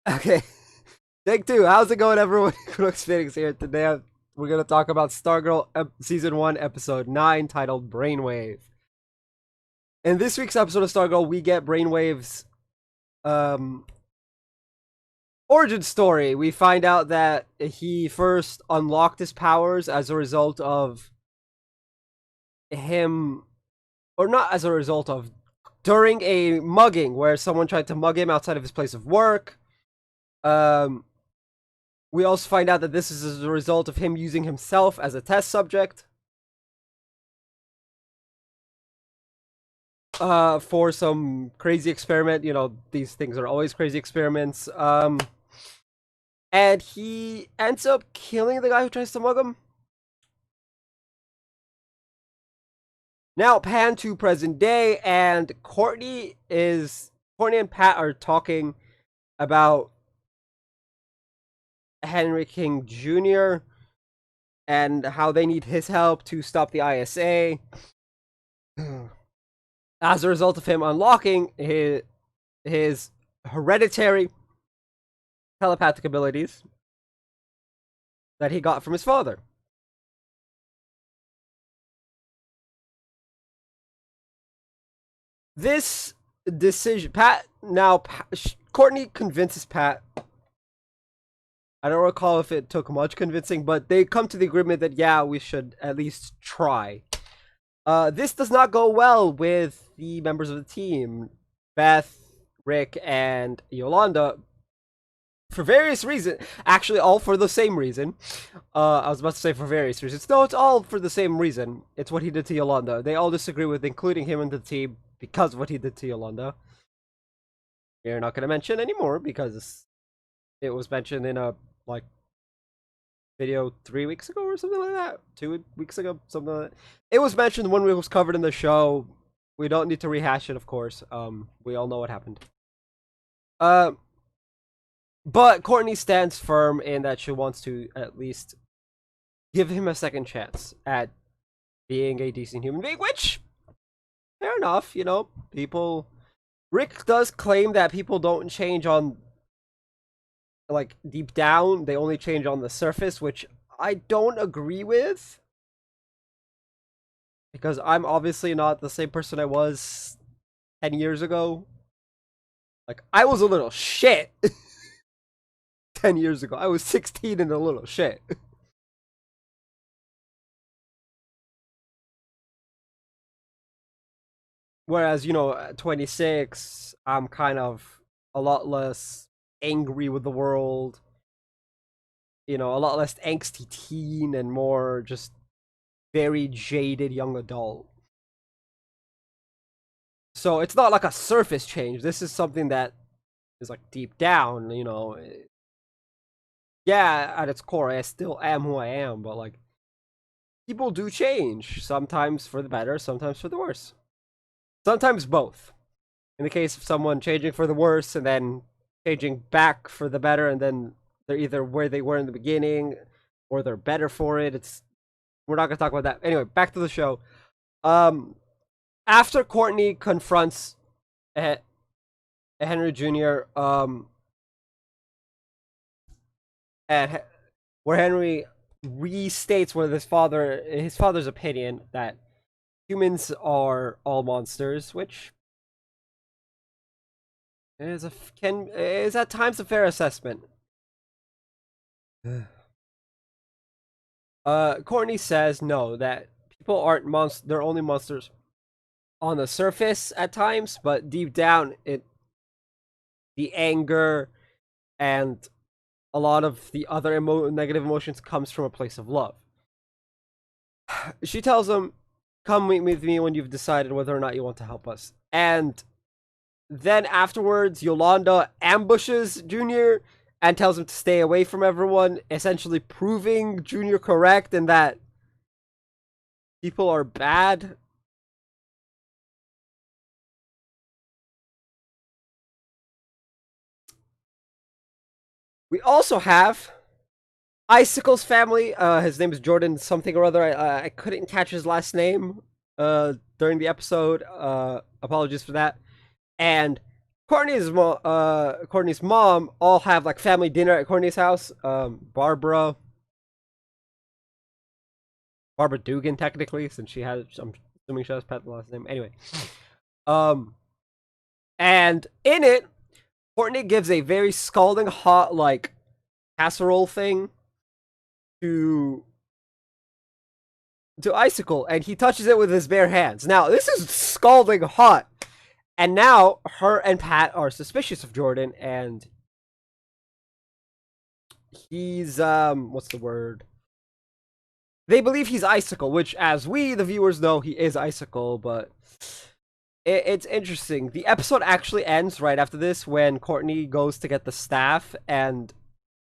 Okay, take two. How's it going, everyone? Crooks Phoenix here. Today we're gonna talk about Stargirl season 1, episode 9, titled Brainwave. In this week's episode of Stargirl, we get Brainwave's um origin story. We find out that he first unlocked his powers as a result of him, or not as a result of, during a mugging where someone tried to mug him outside of his place of work. Um, We also find out that this is as a result of him using himself as a test subject for some crazy experiment. You know, these things are always crazy experiments. And he ends up killing the guy who tries to mug him. Now, pan to present day, and Courtney and Pat are talking about Henry King Jr. and how they need his help to stop the ISA. As a result of him unlocking his hereditary telepathic abilities that he got from his father. This decision, Courtney convinces Pat. I don't recall if it took much convincing, but they come to the agreement that, yeah, we should at least try. This does not go well with the members of the team, Beth, Rick, and Yolanda, for various reasons. Actually, all for the same reason. I was about to say for various reasons. No, it's all for the same reason. It's what he did to Yolanda. They all disagree with including him in the team because of what he did to Yolanda. We're not going to mention anymore because it was mentioned in a video 3 weeks ago or something like that. 2 weeks ago, something like that. It was mentioned when it was covered in the show. We don't need to rehash it, of course. We all know what happened. But Courtney stands firm in that she wants to at least give him a second chance at being a decent human being, which, fair enough, you know, people. Rick does claim that people don't change on, like, deep down, they only change on the surface, which I don't agree with. Because I'm obviously not the same person I was 10 years ago. Like, I was a little shit 10 years ago. I was 16 and a little shit. Whereas, you know, at 26, I'm kind of a lot less angry with the world. You know, a lot less angsty teen and more just very jaded young adult. So it's not like a surface change. This is something that is like deep down, you know. Yeah, at its core, I still am who I am, but like, people do change. Sometimes for the better, sometimes for the worse. Sometimes both. In the case of someone changing for the worse and then changing back for the better, and then they're either where they were in the beginning or they're better for it. We're not gonna talk about that. Anyway, back to the show. Um, After Courtney confronts Henry Jr., and where Henry restates what his father's opinion that humans are all monsters, which is at times a fair assessment. Courtney says no, that people aren't monsters; they're only monsters on the surface at times, but deep down, the anger and a lot of the other negative emotions comes from a place of love. She tells him, "Come meet with me when you've decided whether or not you want to help us." And then afterwards, Yolanda ambushes Junior and tells him to stay away from everyone, essentially proving Junior correct in that people are bad. We also have Icicle's family. His name is Jordan something or other. I couldn't catch his last name during the episode. Apologies for that. And Courtney's mom all have like family dinner at Courtney's house. Barbara Dugan, technically, since I'm assuming she has Pat the last name. Anyway, um, and in it, Courtney gives a very scalding hot like casserole thing to Icicle, and he touches it with his bare hands. Now this is scalding hot, and now her and Pat are suspicious of Jordan, and he's what's the word? They believe he's Icicle, which, as we, the viewers, know, he is Icicle, but it's interesting. The episode actually ends right after this when Courtney goes to get the staff and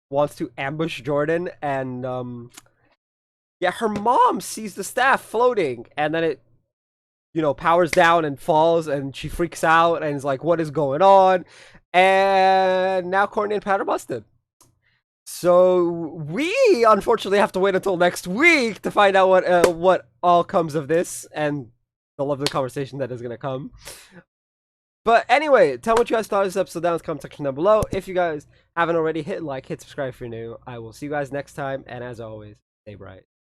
wants to ambush Jordan, and, yeah, her mom sees the staff floating, and then it, powers down and falls, and she freaks out and is like, what is going on? And now Courtney and Pat are busted. So we unfortunately have to wait until next week to find out what all comes of this and the lovely conversation that is gonna come. But anyway, tell me what you guys thought of this episode down in the comment section down below. If you guys haven't already, hit like, hit subscribe if you're new. I will see you guys next time, and as always, stay bright.